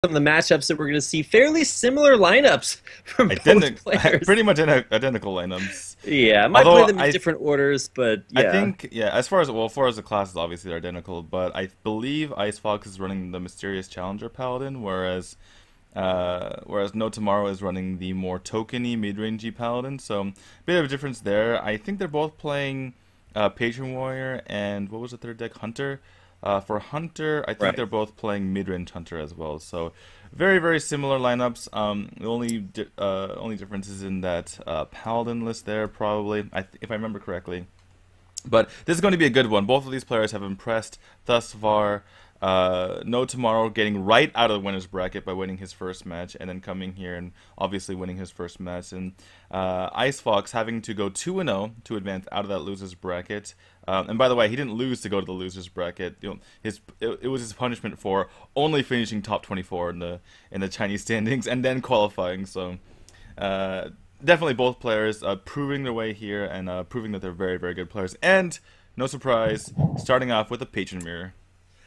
some of the matchups that we're going to see fairly similar lineups from both players. Pretty much identical lineups. Yeah, I might play Although them in different orders, but I yeah. think, yeah, as far as the classes, obviously they're identical, but I believe Icefox is running the Mysterious Challenger Paladin, whereas NoTomorrow is running the more tokeny mid-rangey Paladin. So a bit of a difference there. I think they're both playing Patron Warrior and what was the third deck? Hunter. For Hunter, I think Right. they're both playing mid-range Hunter as well. So very, very similar lineups. The only difference is in that Paladin list there, probably, if I remember correctly. But this is going to be a good one. Both of these players have impressed thus far. NoTomorrow getting right out of the winner's bracket by winning his first match, and then coming here and obviously winning his first match. And Icefox having to go 2-0 to advance out of that loser's bracket. And by the way, he didn't lose to go to the loser's bracket. You know, it was his punishment for only finishing top 24 in the Chinese standings and then qualifying. So definitely both players proving their way here and proving that they're very, very good players. And no surprise, starting off with a patron mirror.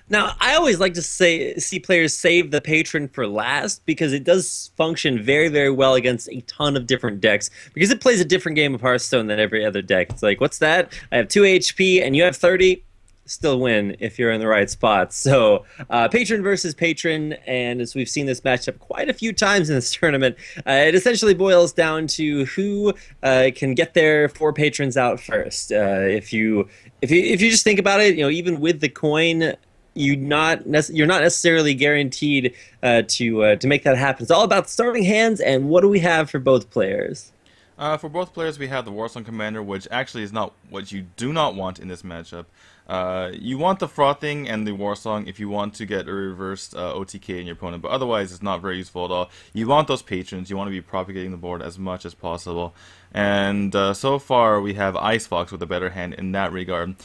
Now, I always like to see players save the patron for last because it does function very, very well against a ton of different decks because it plays a different game of Hearthstone than every other deck. It's like, what's that? I have 2 HP and you have 30. Still win if you're in the right spot. So, patron versus patron, and as we've seen this matchup quite a few times in this tournament, it essentially boils down to who can get their 4 patrons out first. If you just think about it, you know, even with the coin, you're not necessarily guaranteed to make that happen. It's all about starting hands, and what do we have for both players? For both players, we have the Warsong Commander, which actually is not what you do not want in this matchup. You want the Frothing and the Warsong if you want to get a reversed OTK in your opponent, but otherwise it's not very useful at all. You want those patrons, you want to be propagating the board as much as possible. And so far we have Icefox with a better hand in that regard.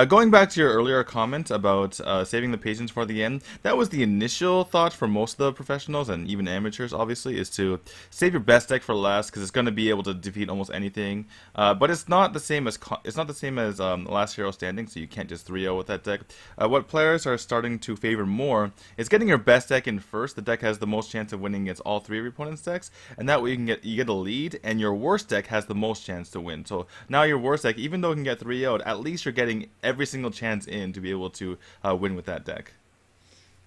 Going back to your earlier comment about saving the patrons for the end, that was the initial thought for most of the professionals and even amateurs, obviously, is to save your best deck for last because it's going to be able to defeat almost anything. But it's not the same as Last Hero Standing, so you can't just 3-0 with that deck. What players are starting to favor more is getting your best deck in first. The deck has the most chance of winning against all 3 of your opponent's decks, and that way you get a lead, and your worst deck has the most chance to win. So now your worst deck, even though it can get 3-0'd, at least you're getting every single chance in to be able to win with that deck.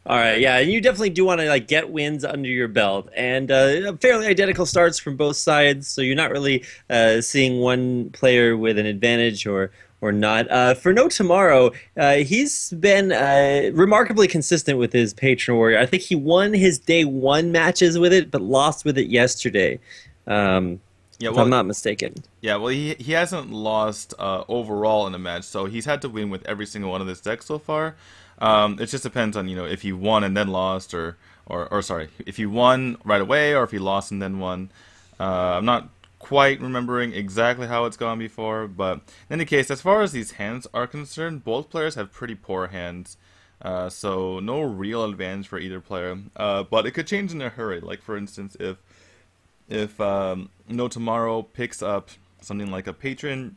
All right, yeah, and you definitely do want to like get wins under your belt, and fairly identical starts from both sides, so you're not really seeing one player with an advantage or not. For NoTomorrow, he's been remarkably consistent with his Patron Warrior. I think he won his day 1 matches with it, but lost with it yesterday. Yeah, if well, I'm not mistaken. Yeah, well, he hasn't lost overall in a match, so he's had to win with every single one of his decks so far. It just depends on, you know, if he won and then lost, or sorry, if he won right away or if he lost and then won. I'm not quite remembering exactly how it's gone before, but in any case, as far as these hands are concerned, both players have pretty poor hands. So no real advantage for either player, but it could change in a hurry. Like, for instance, if NoTomorrow picks up something like a patron,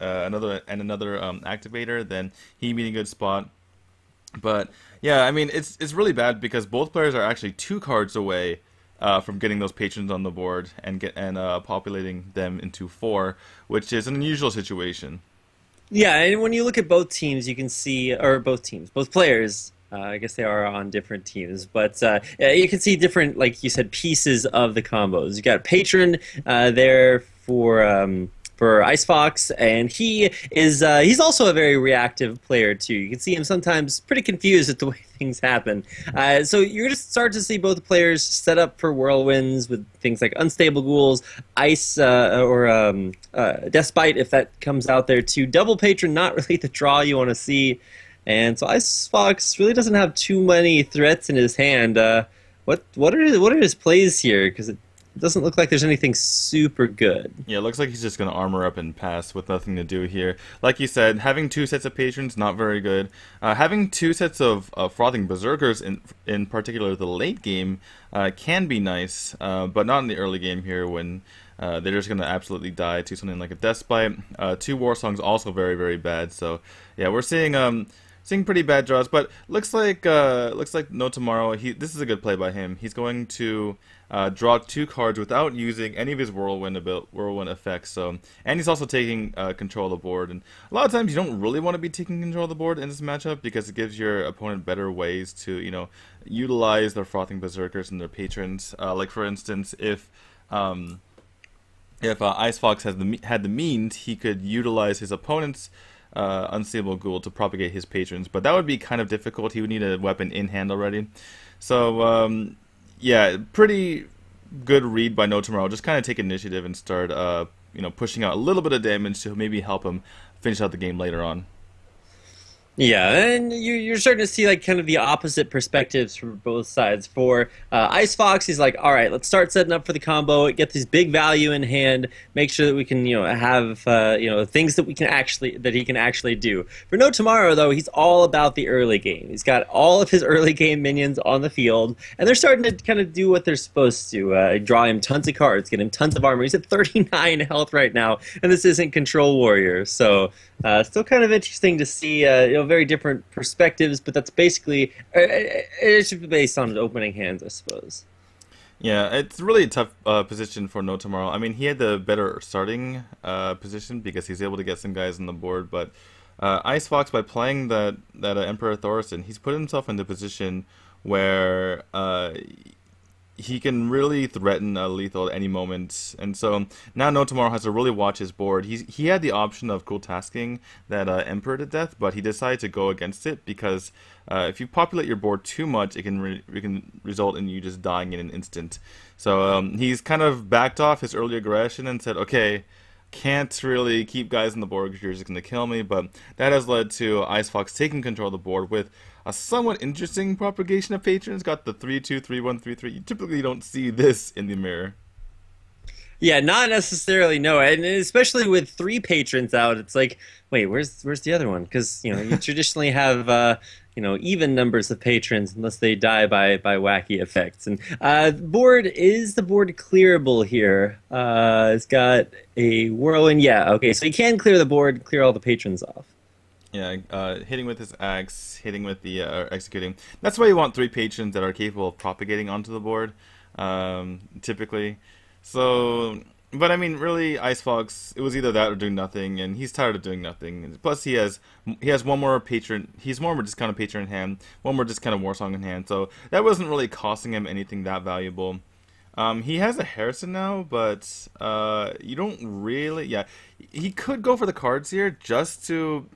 another activator, then he'd be in a good spot. But yeah, I mean, it's really bad because both players are actually 2 cards away from getting those patrons on the board and populating them into 4, which is an unusual situation. Yeah, and when you look at both teams, you can see, or both players. I guess they are on different teams, but yeah, you can see different, like you said, pieces of the combos. You got Patron there for Icefox, and he's also a very reactive player too. You can see him sometimes pretty confused at the way things happen. So you're going to start to see both players set up for whirlwinds with things like Unstable Ghouls, Ice, or Despite if that comes out there too. Double Patron, not really the draw you want to see. And so Icefox really doesn't have too many threats in his hand. What are his plays here? Because it doesn't look like there's anything super good. Yeah, it looks like he's just going to armor up and pass with nothing to do here. Like you said, having 2 sets of patrons, not very good. Having 2 sets of Frothing Berserkers, in particular the late game, can be nice, but not in the early game here when they're just going to absolutely die to something like a Despite. 2 Warsongs also very, very bad. So yeah, we're seeing seeing pretty bad draws, but looks like NoTomorrow. This is a good play by him. He's going to draw 2 cards without using any of his whirlwind effects. So, and he's also taking control of the board. And a lot of times you don't really want to be taking control of the board in this matchup because it gives your opponent better ways to utilize their frothing berserkers and their patrons. Like for instance, if Icefox had the means, he could utilize his opponent's unstable ghoul to propagate his patrons, but that would be kind of difficult. He would need a weapon in hand already. So yeah, pretty good read by NoTomorrow. Just kind of take initiative and start pushing out a little bit of damage to maybe help him finish out the game later on. Yeah, and you're starting to see like kind of the opposite perspectives from both sides. For Icefox, he's like, all right, let's start setting up for the combo, get this big value in hand, make sure that we can have things that he can actually do. For NoTomorrow though, he's all about the early game. He's got all of his early game minions on the field, and they're starting to kind of do what they're supposed to. Draw him tons of cards, get him tons of armor. He's at 39 health right now, and this isn't Control Warrior, so still kind of interesting to see. Very different perspectives, but that's basically it should be based on opening hands, I suppose. Yeah, it's really a tough position for NoTomorrow. I mean, he had the better starting position because he's able to get some guys on the board, but Icefox, by playing that Emperor Thorson, he's put himself in the position where he can really threaten lethal at any moment, and so now NoTomorrow has to really watch his board. He had the option of cool tasking that Emperor to death, but he decided to go against it because if you populate your board too much, it can result in you just dying in an instant. So he's kind of backed off his early aggression and said, okay, can't really keep guys on the board because you're just going to kill me. But that has led to Icefox taking control of the board with a somewhat interesting propagation of patrons. Got the 3-2, 3-1, 3-3. You typically don't see this in the mirror. Yeah, not necessarily, no, and especially with 3 patrons out, it's like, wait, where's the other one? Because you traditionally have even numbers of patrons unless they die by wacky effects. And the board clearable here? It's got a whirlwind. Yeah, okay, so you can clear the board, clear all the patrons off. Yeah, hitting with his axe, hitting with the executing. That's why you want 3 patrons that are capable of propagating onto the board, typically. So, but I mean, really, Icefox, it was either that or doing nothing, and he's tired of doing nothing. Plus, he has one more patron. He's one more discounted patron in hand, one more discounted Warsong in hand. So that wasn't really costing him anything that valuable. He has a Harrison now, but you don't really. Yeah, he could go for the cards here just to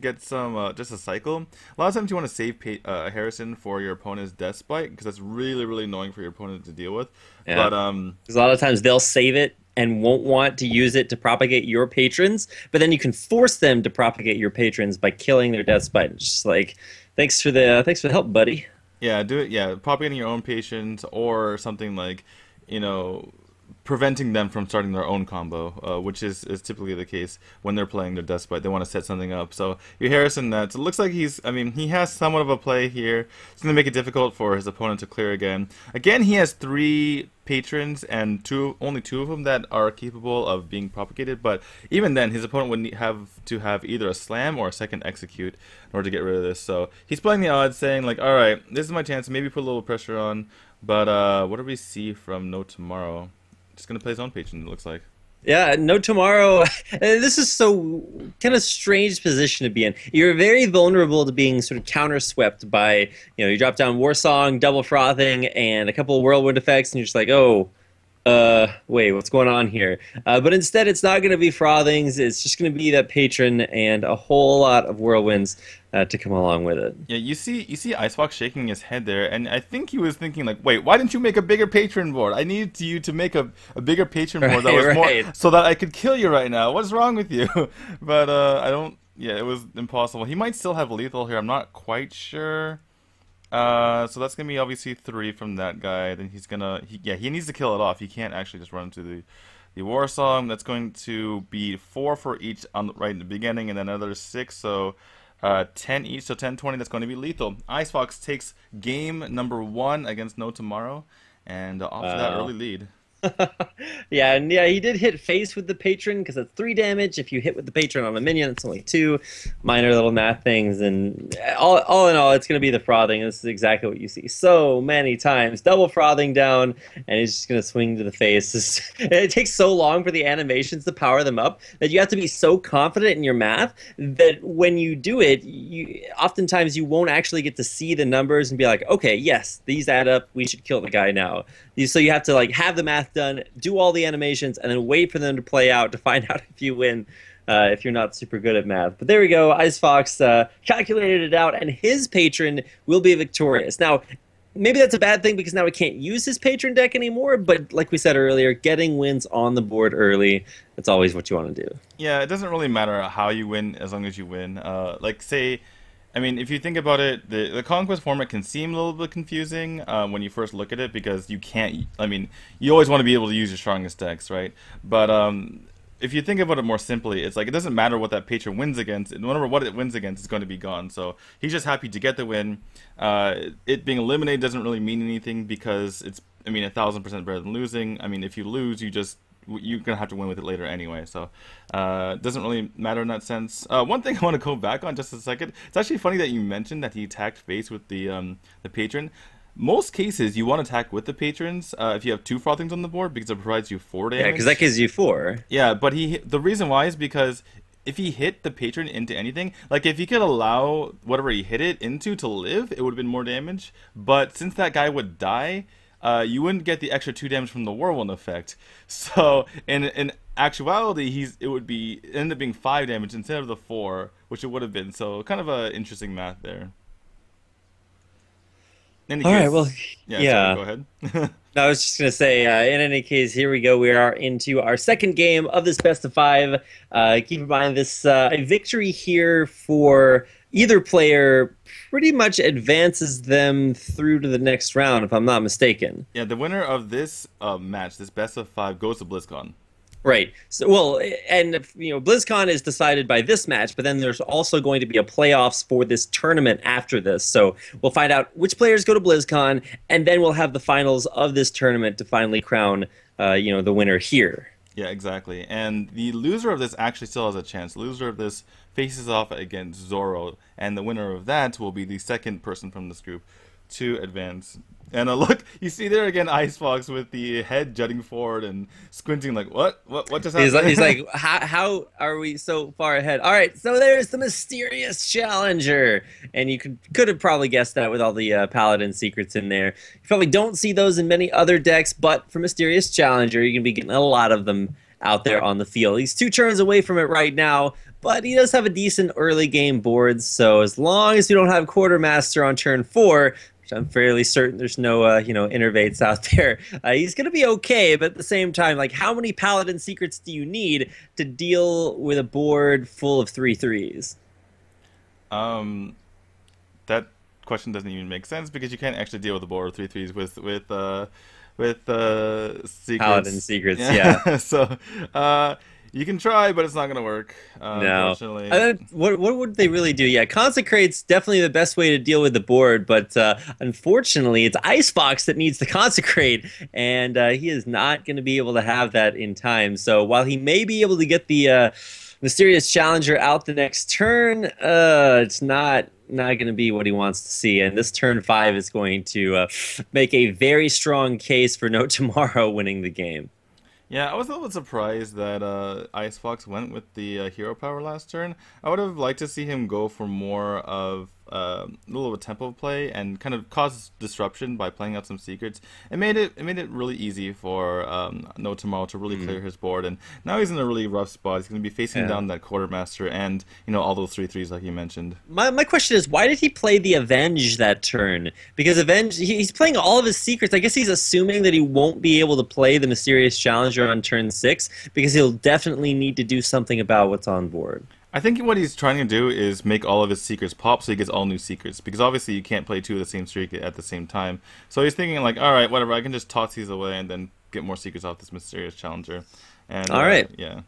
get some just a cycle. A lot of times you want to save Harrison for your opponent's Death Spite because that's really annoying for your opponent to deal with. Yeah. But because a lot of times they'll save it and won't want to use it to propagate your patrons, but then you can force them to propagate your patrons by killing their Death Spite. It's just like, thanks for the help, buddy. Yeah, do it. Yeah, propagating your own patrons or something like, preventing them from starting their own combo, which is typically the case when they're playing their Death Spite. They want to set something up. So you Harrison that. So it looks like he has somewhat of a play here. It's going to make it difficult for his opponent to clear again. Again, he has 3 patrons and only 2 of them that are capable of being propagated. But even then, his opponent would have to have either a slam or a second execute in order to get rid of this. So he's playing the odds, saying like, all right, this is my chance to maybe put a little pressure on. But what do we see from NoTomorrow? Just gonna play his own patron, it looks like. Yeah, NoTomorrow. This is so kind of strange position to be in. You're very vulnerable to being sort of counter-swept by, you drop down Warsong, double frothing, and a couple of whirlwind effects, and you're just like, oh, wait, what's going on here? But instead, it's not going to be frothings. It's just going to be that patron and a whole lot of whirlwinds to come along with it. Yeah, you see Icefox shaking his head there, and I think he was thinking like, wait, why didn't you make a bigger patron board? I needed you to make a bigger patron board that was more so that I could kill you right now. What's wrong with you? But I don't. Yeah, it was impossible. He might still have lethal here. I'm not quite sure. So that's gonna be obviously 3 from that guy. Then he's gonna, he needs to kill it off. He can't actually just run to the Warsong. That's going to be 4 for each right in the beginning, and then another 6. So 10 each. So 10, 20. That's going to be lethal. Icefox takes game number 1 against NoTomorrow, and off to that early lead. Yeah, and yeah, he did hit face with the patron because it's 3 damage. If you hit with the patron on a minion, it's only 2. Minor little math things, and all in all, it's going to be the frothing. This is exactly what you see so many times. Double frothing down, and he's just going to swing to the face. It takes so long for the animations to power them up that you have to be so confident in your math that when you do it, oftentimes you won't actually get to see the numbers and be like, okay, yes, these add up. We should kill the guy now. So you have to like have the math done, do all the animations, and then wait for them to play out to find out if you win. If you're not super good at math. But there we go. Icefox calculated it out, and his patron will be victorious. Now, maybe that's a bad thing because now we can't use his patron deck anymore, but like we said earlier, getting wins on the board early, that's always what you want to do. Yeah, it doesn't really matter how you win as long as you win. Like, say, I mean, if you think about it, the Conquest format can seem a little bit confusing when you first look at it because you can't, I mean, you always want to be able to use your strongest decks, right? But if you think about it more simply, it's like it doesn't matter what that patron wins against. No matter what it wins against, it's going to be gone. So he's just happy to get the win. It being eliminated doesn't really mean anything because it's, I mean, 1,000% better than losing. I mean, if you lose, you're gonna have to win with it later anyway. So it doesn't really matter in that sense. One thing I want to go back on just a second. It's actually funny that you mentioned that he attacked face with the patron. Most cases, you want to attack with the patrons if you have 2 frothings on the board because it provides you 4 damage. Yeah, because that gives you 4. Yeah, but the reason why is because if he hit the patron into anything, like if he could allow whatever he hit it into to live, it would have been more damage. But since that guy would die, you wouldn't get the extra 2 damage from the Whirlwind effect. So in actuality, it would end up being 5 damage instead of the 4, which it would have been. So kind of a interesting math there. In any All case, right, well, yeah. yeah. Sorry, go ahead. No, I was just going to say, in any case, here we go. We are into our second game of this best of 5. Keep in mind, this a victory here for either player pretty much advances them through to the next round, if I'm not mistaken. Yeah, the winner of this match, this best of 5, goes to Blizzcon. Right. So, well, and BlizzCon is decided by this match, but then there's also going to be a playoffs for this tournament after this. So we'll find out which players go to BlizzCon, and then we'll have the finals of this tournament to finally crown, the winner here. Yeah, exactly. And the loser of this actually still has a chance. The loser of this faces off against Zoro, and the winner of that will be the second person from this group to advance. And look, you see there again Icefox with the head jutting forward and squinting like, what just happened? He's like, how are we so far ahead? All right, so there's the mysterious challenger. And you could have probably guessed that with all the paladin secrets in there. You probably don't see those in many other decks, but for mysterious challenger, you're going to be getting a lot of them out there on the field. He's 2 turns away from it right now, but he does have a decent early game board, so as long as you don't have Quartermaster on turn 4, which I'm fairly certain there's no, innervates out there, he's going to be okay, but at the same time, like, how many Paladin secrets do you need to deal with a board full of 3/3s? That question doesn't even make sense because you can't actually deal with a board of 3/3s with secrets. Paladin secrets, yeah. So you can try, but it's not going to work, no. Unfortunately. What would they really do? Yeah, Consecrate's definitely the best way to deal with the board, but unfortunately, it's Icefox that needs to Consecrate, and he is not going to be able to have that in time. So while he may be able to get the Mysterious Challenger out the next turn, it's not going to be what he wants to see, and this turn 5 is going to make a very strong case for NoTomorrow winning the game. Yeah, I was a little bit surprised that Icefox went with the hero power last turn. I would have liked to see him go for more of a little bit of tempo play and kind of cause disruption by playing out some secrets. It made it really easy for NoTomorrow to really clear his board, and now he's in a really rough spot. He's going to be facing down that Quartermaster and all those 3/3s like you mentioned. My question is, why did he play the Avenge that turn? Because Avenge, he's playing all of his secrets. I guess he's assuming that he won't be able to play the Mysterious Challenger on turn 6 because he'll definitely need to do something about what's on board. I think what he's trying to do is make all of his secrets pop so he gets all new secrets, because obviously you can't play 2 of the same streak at the same time. So he's thinking like, alright, whatever, I can just toss these away and then get more secrets off this Mysterious Challenger. And alright. Yeah.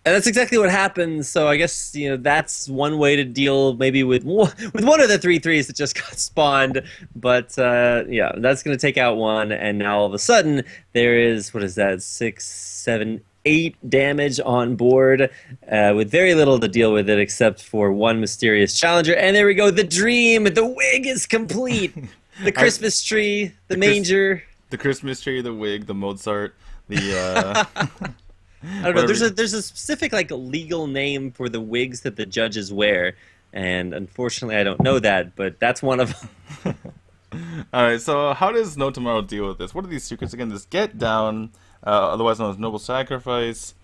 And that's exactly what happens. So I guess that's one way to deal maybe with one of the 3/3s that just got spawned. But yeah, that's going to take out one, and now all of a sudden there is what is that 6, 7, 8 damage on board, with very little to deal with it except for one mysterious challenger. And there we go, the dream, the wig is complete. The Christmas tree, the manger, the Christmas tree, the wig, the Mozart, the. I don't know. There's a specific like legal name for the wigs that the judges wear, and unfortunately I don't know that, but that's one of them. All right. So how does NoTomorrow deal with this? What are these secrets again? This get down, otherwise known as noble sacrifice,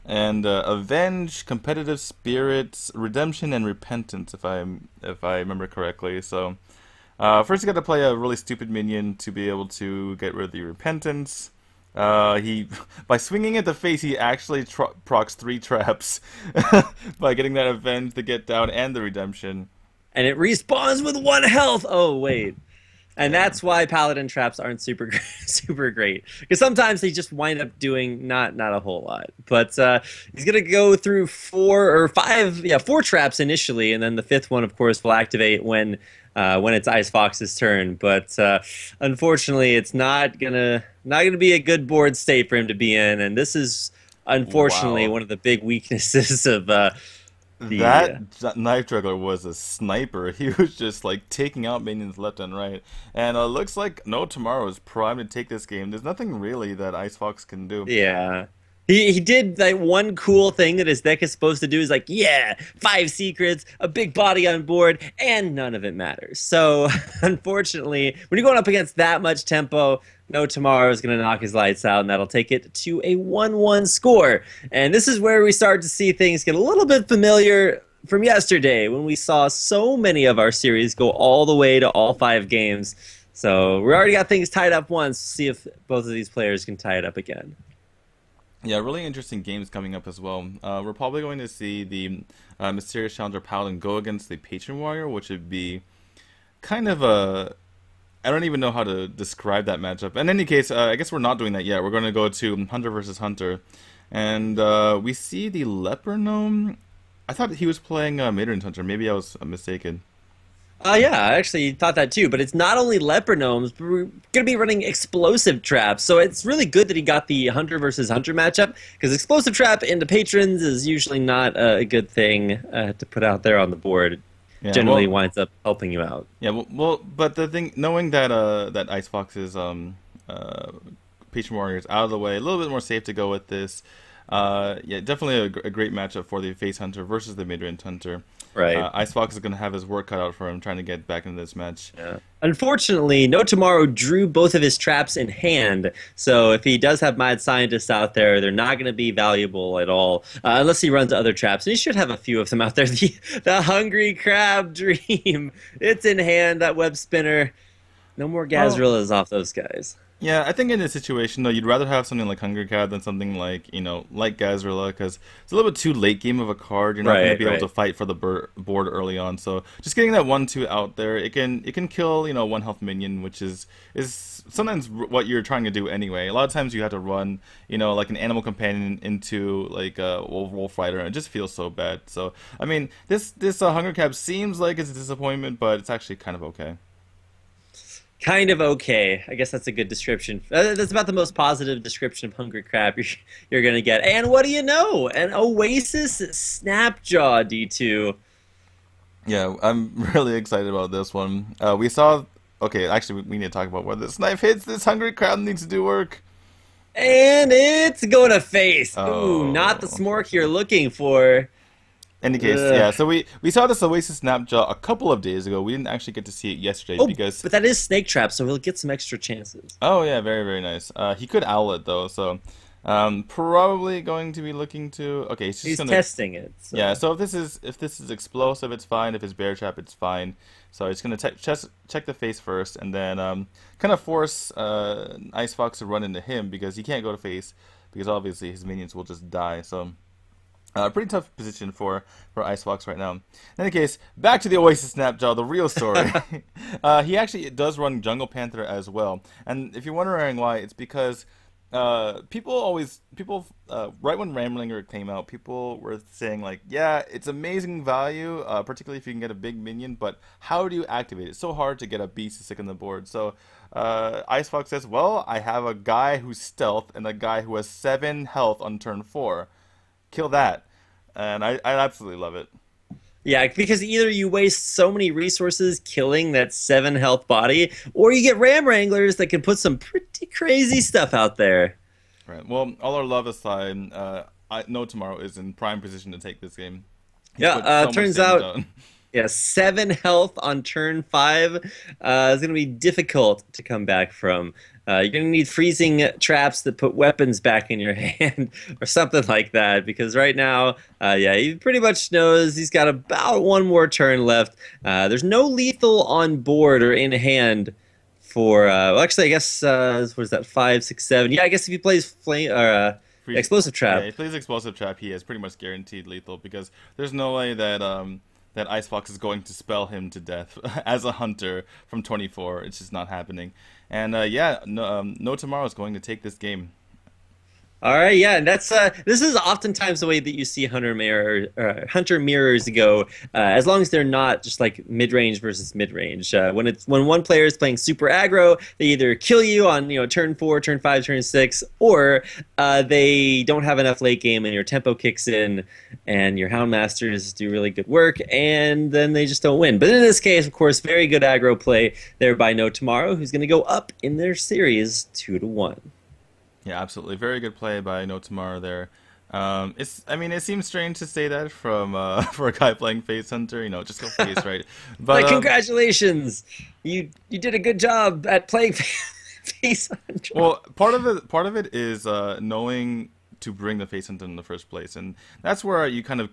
and avenge, competitive spirits, redemption, and repentance. If I remember correctly. So first you got to play a really stupid minion to be able to get rid of the repentance. By swinging at the face, he actually procs 3 traps by getting that avenge, the get down, and the redemption. And it respawns with 1 health. Oh wait, and that's why paladin traps aren't super super great, because sometimes they just wind up doing not a whole lot. But he's gonna go through 4 or 5, 4 traps initially, and then the 5th one, of course, will activate when it's Icefox's turn. But unfortunately, it's not gonna be a good board state for him to be in, and this is unfortunately one of the big weaknesses of that knife juggler was a sniper. He was just like taking out minions left and right, and looks like NoTomorrow is primed to take this game. There's nothing really that Icefox can do. Yeah. He did like one cool thing that his deck is supposed to do, is like, yeah, 5 secrets, a big body on board, and none of it matters. So unfortunately, when you're going up against that much tempo, NoTomorrow is going to knock his lights out, and that'll take it to a 1-1 score. And this is where we start to see things get a little bit familiar from yesterday, when we saw so many of our series go all the way to all 5 games. So we already got things tied up once. See if both of these players can tie it up again. Yeah, really interesting games coming up as well. We're probably going to see the Mysterious Challenger Paladin go against the Patron Warrior, which would be kind of a... I don't even know how to describe that matchup. In any case, I guess we're not doing that yet. We're going to go to Hunter versus Hunter. And we see the Leper Gnome. I thought he was playing Midrange Hunter. Maybe I was mistaken. Yeah, I actually thought that too, but it's not only leper gnomes, but we're going to be running explosive traps, so it's really good that he got the Hunter versus Hunter matchup, because explosive trap into patrons is usually not a good thing to put out there on the board. Yeah, generally winds up helping you out. Yeah, well, but the thing, knowing that that Icefox's Patron Warrior is out of the way, a little bit more safe to go with this. Yeah, definitely a great matchup for the Face Hunter versus the Midrange Hunter. Right. Icefox is going to have his work cut out for him trying to get back into this match. Yeah. Unfortunately, NoTomorrow drew both of his traps in hand, so if he does have Mad Scientists out there, they're not going to be valuable at all, unless he runs other traps. And he should have a few of them out there. The Hungry Crab Dream. It's in hand, that web spinner. No more Gazrillas off those guys. Yeah, I think in this situation, though, you'd rather have something like Hungry Crab than something like, like Gazrilla, because it's a little bit too late game of a card. You're not going to be able to fight for the board early on. So just getting that 1/2 out there, it can kill, 1 health minion, which is sometimes what you're trying to do anyway. A lot of times you have to run, like an animal companion into like a wolf rider, and it just feels so bad. So I mean, this Hungry Crab seems like it's a disappointment, but it's actually kind of okay. Kind of okay. I guess that's a good description. That's about the most positive description of Hungry Crab you're going to get. And what do you know? An Oasis Snapjaw D2. Yeah, I'm really excited about this one. We saw... Okay, actually, we need to talk about where this knife hits. This Hungry Crab needs to do work. And it's going to face. Oh. Ooh, not the smork you're looking for. In any case, yeah, so we saw this Oasis Snapjaw a couple of days ago. We didn't actually get to see it yesterday because... but that is Snake Trap, so he'll get some extra chances. Oh, yeah, very, very nice. He could owl it, though, so probably going to be looking to... Okay, he's gonna... testing it. So. Yeah, so if this is explosive, it's fine. If it's Bear Trap, it's fine. So he's going to check the face first, and then kind of force Icefox to run into him, because he can't go to face, because obviously his minions will just die, so... pretty tough position for Icefox right now. In any case, back to the Oasis Snapjaw, the real story. He actually does run Jungle Panther as well. And if you're wondering why, it's because right when Ramlinger came out, people were saying like, yeah, it's amazing value, particularly if you can get a big minion, but how do you activate it? It's so hard to get a beast to stick on the board. So Icefox says, well, I have a guy who's stealth and a guy who has 7 health on turn 4. Kill that. And I absolutely love it. Yeah, because either you waste so many resources killing that 7 health body, or you get Ram Wranglers that can put some pretty crazy stuff out there. Right. Well, all our love aside, NoTomorrow is in prime position to take this game. He's Yeah, put so much turns damage out, on. yeah, 7 health on turn 5 is going to be difficult to come back from. You're going to need freezing traps that put weapons back in your hand or something like that, because right now, yeah, he pretty much knows he's got about 1 more turn left. There's no lethal on board or in hand for, well, actually, I guess, what is that, 5, 6, 7? Yeah, I guess if he plays flame or explosive trap. Yeah, if he plays explosive trap, he is pretty much guaranteed lethal because there's no way that that Icefox is going to spell him to death as a hunter from 24. It's just not happening. And yeah, NoTomorrow is going to take this game. All right, yeah, and that's this is oftentimes the way that you see hunter mirrors go, as long as they're not just like mid range versus mid range. When one player is playing super aggro, they either kill you on turn 4, turn 5, turn 6, or they don't have enough late game and your tempo kicks in, and your Houndmasters do really good work, and then they just don't win. But in this case, of course, very good aggro play there by NoTomorrow, who's going to go up in their series 2-1. Yeah, absolutely. Very good play by NoTomorrow there. I mean, it seems strange to say that from for a guy playing Face Hunter. Just go face, right? But congratulations, you did a good job at playing Face Hunter. Well, part of it is knowing to bring the Face Hunter in the first place, and that's where you kind of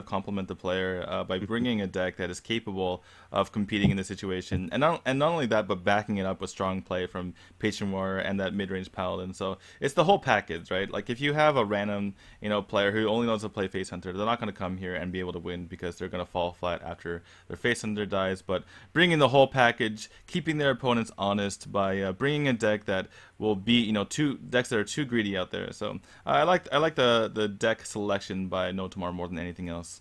complement the player by bringing a deck that is capable of competing in the situation, and not only that, but backing it up with strong play from Patron Warrior and that mid-range Paladin. So it's the whole package, right? Like if you have a random player who only knows to play Face Hunter, they're not going to come here and be able to win because they're going to fall flat after their Face Hunter dies. But bringing the whole package, keeping their opponents honest by bringing a deck that will be two decks that are too greedy out there. So I like the deck selection by NoTomorrow more than anything else.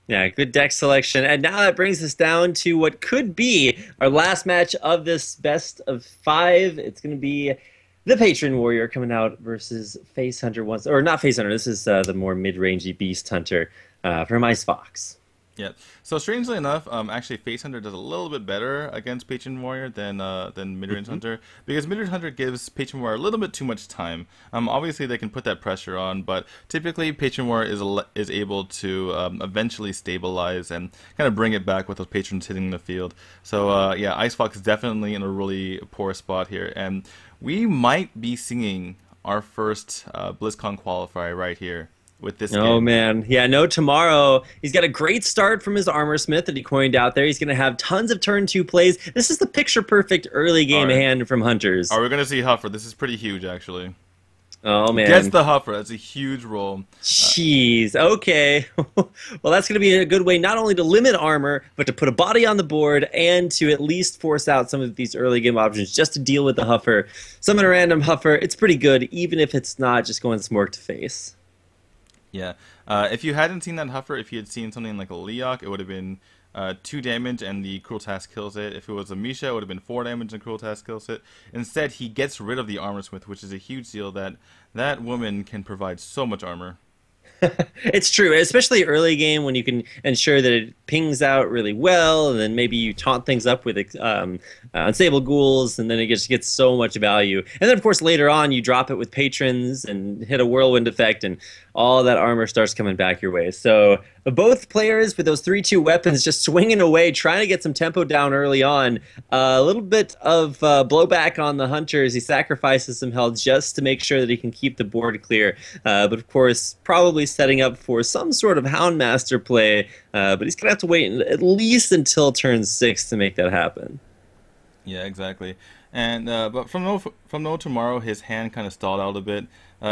Yeah, good deck selection. And now that brings us down to what could be our last match of this best of 5. It's going to be the Patron Warrior coming out versus Face Hunter or not Face Hunter. This is the more mid-rangey Beast Hunter from Icefox. Yeah. So strangely enough, actually Face Hunter does a little bit better against Patron Warrior than Midrange Hunter, because Midrange Hunter gives Patron Warrior a little bit too much time. Obviously they can put that pressure on, but typically Patron Warrior is able to eventually stabilize and kind of bring it back with those patrons hitting the field. So yeah, Icefox is definitely in a really poor spot here, and we might be seeing our first Blizzcon qualifier right here with this game. Oh man, yeah, NoTomorrow, he's got a great start from his Armor Smith that he coined out there. He's going to have tons of turn 2 plays. This is the picture perfect early game hand from Hunters. Are we going to see Huffer? This is pretty huge actually. Oh man, gets the Huffer. That's a huge roll. Jeez, okay. Well, that's going to be a good way not only to limit armor, but to put a body on the board and to at least force out some of these early game options just to deal with the Huffer. Summon a random Huffer, it's pretty good, even if it's not just going Smork to face. Yeah, if you hadn't seen that Huffer, if you had seen something like a Leok, it would have been 2 damage and the Cruel Task kills it. If it was a Misha, it would have been 4 damage and Cruel Task kills it. Instead, he gets rid of the Armor Smith, which is a huge deal. That woman can provide so much armor. It's true, especially early game when you can ensure that it pings out really well, and then maybe you taunt things up with unstable ghouls, and then it just gets so much value. And then, of course, later on, you drop it with patrons and hit a whirlwind effect, and all that armor starts coming back your way. So both players with those 3-2 weapons just swinging away, trying to get some tempo down early on. A little bit of blowback on the Hunters. He sacrifices some health just to make sure that he can keep the board clear. But of course, probably setting up for some sort of Houndmaster play. But he's going to have to wait at least until turn 6 to make that happen. Yeah, exactly. And but from No Tomorrow, his hand kind of stalled out a bit.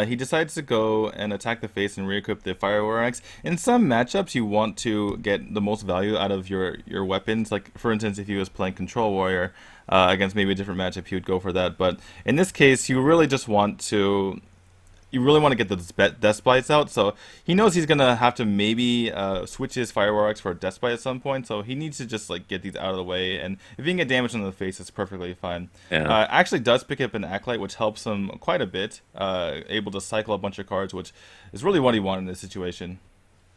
He decides to go and attack the face and re-equip the Fireworks. In some matchups, you want to get the most value out of your weapons. Like for instance, if he was playing Control Warrior against maybe a different matchup, he would go for that. But in this case, you really just want to. You really want to get the Death Splites out, so he knows he's going to have to maybe switch his Fireworks for a Death Splite at some point, so he needs to just like get these out of the way, and if he can get damage on the face, it's perfectly fine. Yeah. Actually does pick up an Acolyte, which helps him quite a bit, able to cycle a bunch of cards, which is really what he wanted in this situation.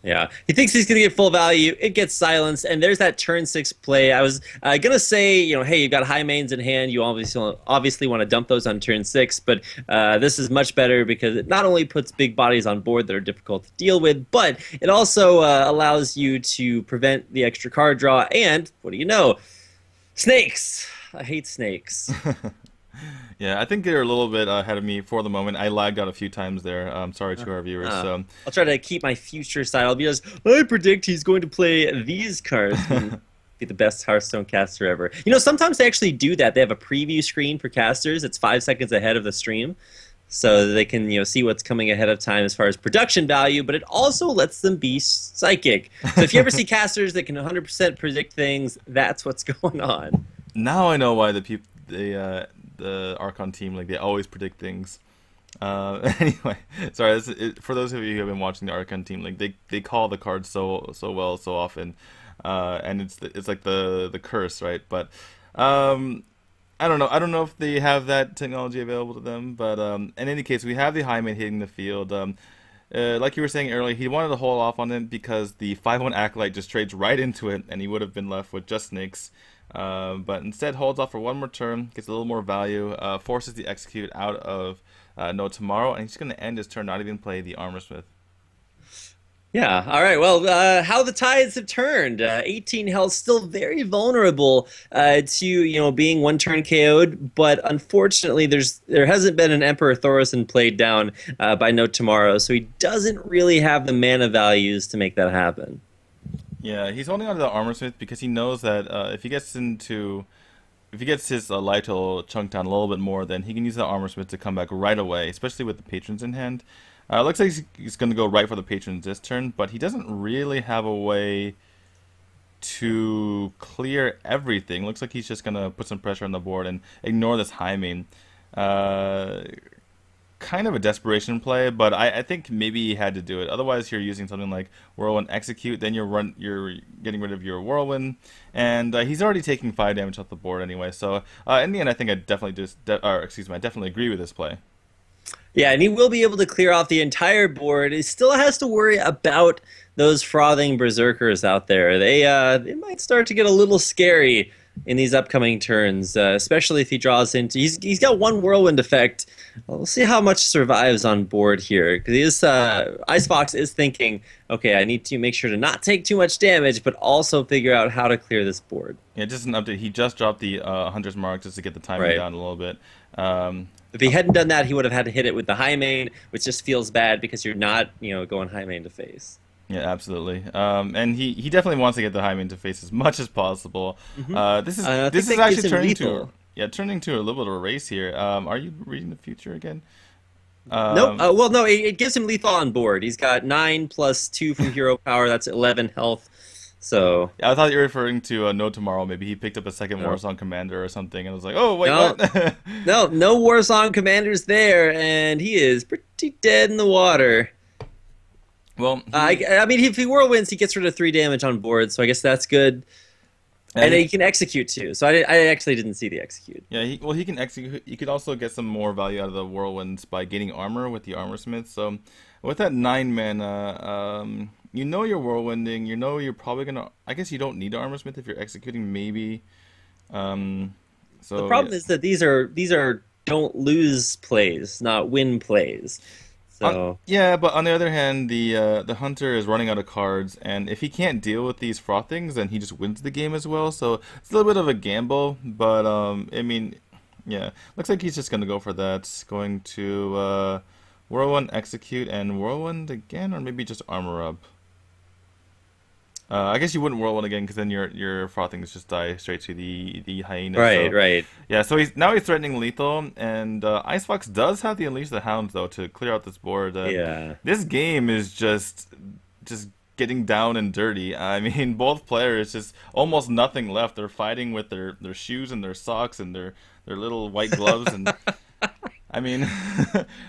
Yeah, he thinks he's going to get full value. It gets silenced, and there's that turn 6 play. I was going to say, hey, you've got high mains in hand. You obviously want to dump those on turn 6, but this is much better because it not only puts big bodies on board that are difficult to deal with, but it also allows you to prevent the extra card draw, and, what do you know? Snakes! I hate snakes. Yeah, I think they're a little bit ahead of me for the moment. I lagged out a few times there. Sorry to our viewers. So. I'll try to keep my future side. I'll be just, I predict he's going to play these cards and be the best Hearthstone caster ever. Sometimes they actually do that. They have a preview screen for casters. It's 5 seconds ahead of the stream. So they can see what's coming ahead of time as far as production value, but it also lets them be psychic. So if you ever see casters that can 100% predict things, that's what's going on. Now I know why the Archon team, like, they always predict things. Anyway, sorry. For those of you who have been watching the Archon team, like they call the cards so well so often, and it's like the curse, right? But I don't know. I don't know if they have that technology available to them. But in any case, we have the high main hitting the field. Like you were saying earlier, he wanted to hold off on it because the 5/1 Acolyte just trades right into it, and he would have been left with just snakes. But instead holds off for one more turn, gets a little more value, forces the execute out of NoTomorrow, and he's going to end his turn, not even play the Armorsmith. Yeah, all right. Well, how the tides have turned. 18 health, still very vulnerable to being one turn KO'd, but unfortunately there hasn't been an Emperor Thaurissan played down by NoTomorrow, so he doesn't really have the mana values to make that happen. Yeah, he's holding on to the Armorsmith because he knows that if he gets his life total chunked down a little bit more, then he can use the Armorsmith to come back right away, especially with the patrons in hand. Looks like he's going to go right for the patrons this turn, but he doesn't really have a way to clear everything. Looks like he's just going to put some pressure on the board and ignore this high main. Kind of a desperation play, but I think maybe he had to do it. Otherwise, you're using something like Whirlwind Execute, then you're getting rid of your Whirlwind, and he's already taking 5 damage off the board anyway. So in the end, I think I definitely agree with this play. Yeah, and he will be able to clear off the entire board. He still has to worry about those frothing berserkers out there. They might start to get a little scary in these upcoming turns, especially if he draws into. He's got one Whirlwind effect. We'll see how much survives on board here, because Icefox is thinking, okay, I need to make sure to not take too much damage, but also figure out how to clear this board. Yeah, just an update. He just dropped the Hunter's Mark just to get the timing down a little bit. If he hadn't done that, he would have had to hit it with the high main, which just feels bad because you're not, going high main to face. Yeah, absolutely. And he definitely wants to get the high main to face as much as possible. Mm-hmm. This is actually turning to a little bit of a race here. Are you reading the future again? Nope. No, it gives him lethal on board. He's got 9 plus 2 from hero power. That's 11 health. So yeah, I thought you were referring to NoTomorrow. Maybe he picked up a second Warsong Commander or something, and I was like, oh wait, what? no Warsong Commanders there, and he is pretty dead in the water. Well, I mean, if he whirlwinds, he gets rid of 3 damage on board, so I guess that's good. And he can execute too. So I actually didn't see the execute. Yeah, he can execute. You could also get some more value out of the whirlwinds by gaining armor with the Armorsmith. So with that 9 mana, you're whirlwinding. You're probably gonna. I guess you don't need the Armorsmith if you're executing. Maybe. So the problem is that these are don't lose plays, not win plays. So yeah, but on the other hand, the hunter is running out of cards, and if he can't deal with these frothings, then he just wins the game as well. So it's a little bit of a gamble, but I mean, yeah, looks like he's just gonna go for that. Going to Whirlwind, execute, and Whirlwind again, or maybe just armor up. I guess you wouldn't whirl one again because then your frothings just die straight to the hyena. Right, So right. yeah, so he's threatening lethal, and Icefox does have the Unleash the Hounds though to clear out this board. Yeah. This game is just getting down and dirty. I mean, both players just almost nothing left. They're fighting with their shoes and their socks and their little white gloves, and I mean,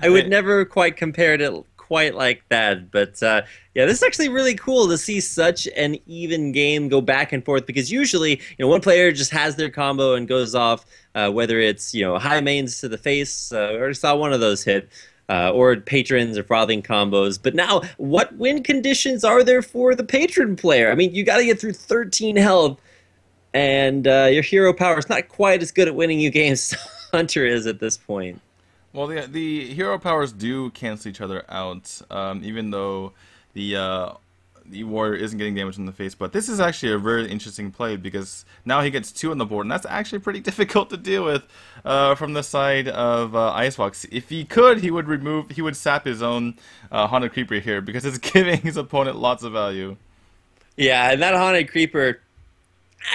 I would never quite compare it quite like that, but yeah, this is actually really cool to see such an even game go back and forth, because usually, one player just has their combo and goes off, whether it's, high mains to the face, I already saw one of those hit, or patrons or frothing combos. But now, what win conditions are there for the patron player? I mean, you got to get through 13 health, and your hero power is not quite as good at winning you games as Hunter is at this point. Well, the hero powers do cancel each other out, even though the warrior isn't getting damage in the face. But this is actually a very interesting play because now he gets 2 on the board, and that's actually pretty difficult to deal with from the side of Icefox. If he could, he would sap his own Haunted Creeper here because it's giving his opponent lots of value. Yeah, and that Haunted Creeper,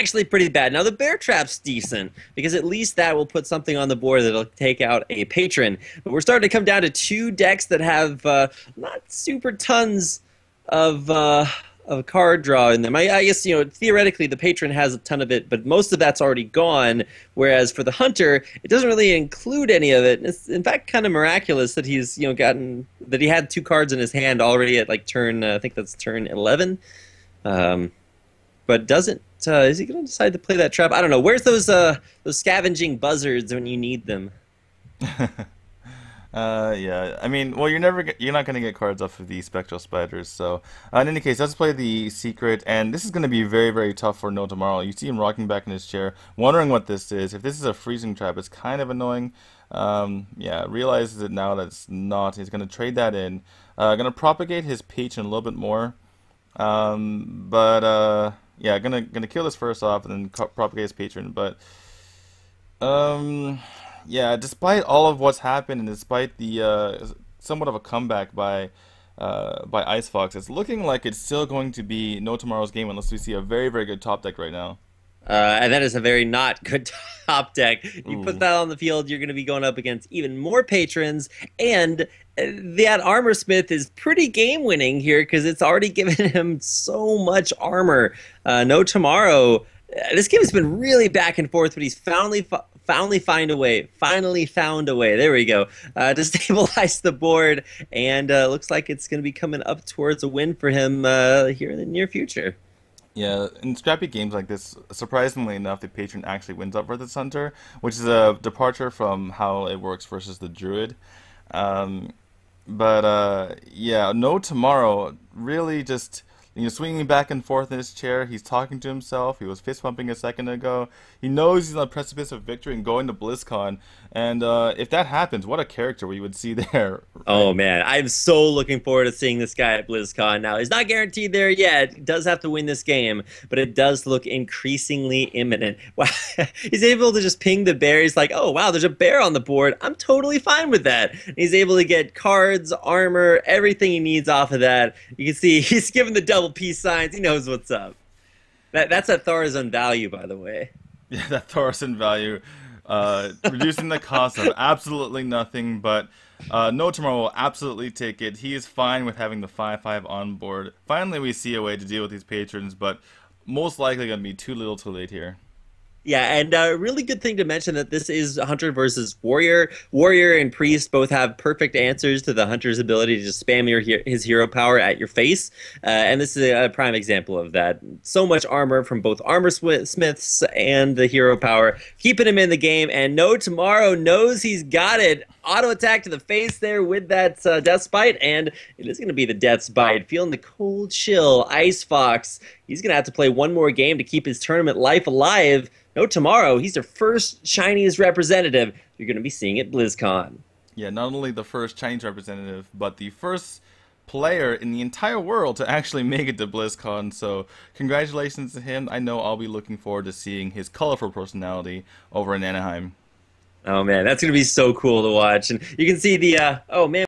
actually pretty bad. Now the Bear Trap's decent because at least that will put something on the board that'll take out a patron. But we're starting to come down to 2 decks that have not super tons of card draw in them. I guess theoretically the patron has a ton of it, but most of that's already gone. Whereas for the Hunter, it doesn't really include any of it. It's in fact kind of miraculous that he's he had 2 cards in his hand already at like turn I think that's turn 11. But doesn't is he going to decide to play that trap? I don't know. Where's those scavenging buzzards when you need them? Yeah. I mean, well, you're not going to get cards off of the spectral spiders. So, in any case, let's play the secret, and this is going to be very, very tough for NoTomorrow. You see him rocking back in his chair, wondering what this is. If this is a freezing trap, it's kind of annoying. Yeah, realizes it now that it's not. He's going to trade that in. Going to propagate his patron a little bit more. Yeah, gonna kill this first off and then propagate his patron. But yeah, despite all of what's happened and despite the somewhat of a comeback by Icefox, it's looking like it's still going to be NoTomorrow's game unless we see a very, very good top deck right now. And that is a very not good top deck. You put that on the field, you're going to be going up against even more patrons, and that armor smith is pretty game winning here because it's already given him so much armor. NoTomorrow, this game has been really back and forth, but he's finally found a way. There we go. To stabilize the board, and looks like it's going to be coming up towards a win for him here in the near future. Yeah, in scrappy games like this, surprisingly enough, the patron actually wins up for this hunter, which is a departure from how it works versus the druid. Yeah, NoTomorrow really just swinging back and forth in his chair. He's talking to himself. He was fist pumping a second ago. He knows he's on the precipice of victory and going to BlizzCon. And if that happens, what a character we would see there. Right? Oh man, I'm so looking forward to seeing this guy at BlizzCon. Now, he's not guaranteed there yet. He does have to win this game, but it does look increasingly imminent. Wow, he's able to just ping the bear. He's like, oh wow, there's a bear on the board. I'm totally fine with that. And he's able to get cards, armor, everything he needs off of that. You can see he's given the double peace signs. He knows what's up. That's a Thorazon value, by the way. Yeah, that Thorazon value. Reducing the cost of absolutely nothing, but NoTomorrow will absolutely take it. He is fine with having the 5/5 on board. Finally, we see a way to deal with these patrons, but most likely going to be too little too late here. Yeah, and a really good thing to mention that this is Hunter versus Warrior. Warrior and Priest both have perfect answers to the Hunter's ability to just spam his hero power at your face. And this is a prime example of that. So much armor from both armor smiths and the hero power, keeping him in the game. And NoTomorrow knows he's got it. Auto attack to the face there with that Death's Bite, and it is going to be the Death's Bite. Feeling the cold chill, Icefox. He's going to have to play one more game to keep his tournament life alive. NoTomorrow, he's their first Chinese representative you're going to be seeing at BlizzCon. Yeah, not only the first Chinese representative, but the first player in the entire world to actually make it to BlizzCon. So congratulations to him. I know I'll be looking forward to seeing his colorful personality over in Anaheim. Oh man, that's going to be so cool to watch. And you can see the, oh man.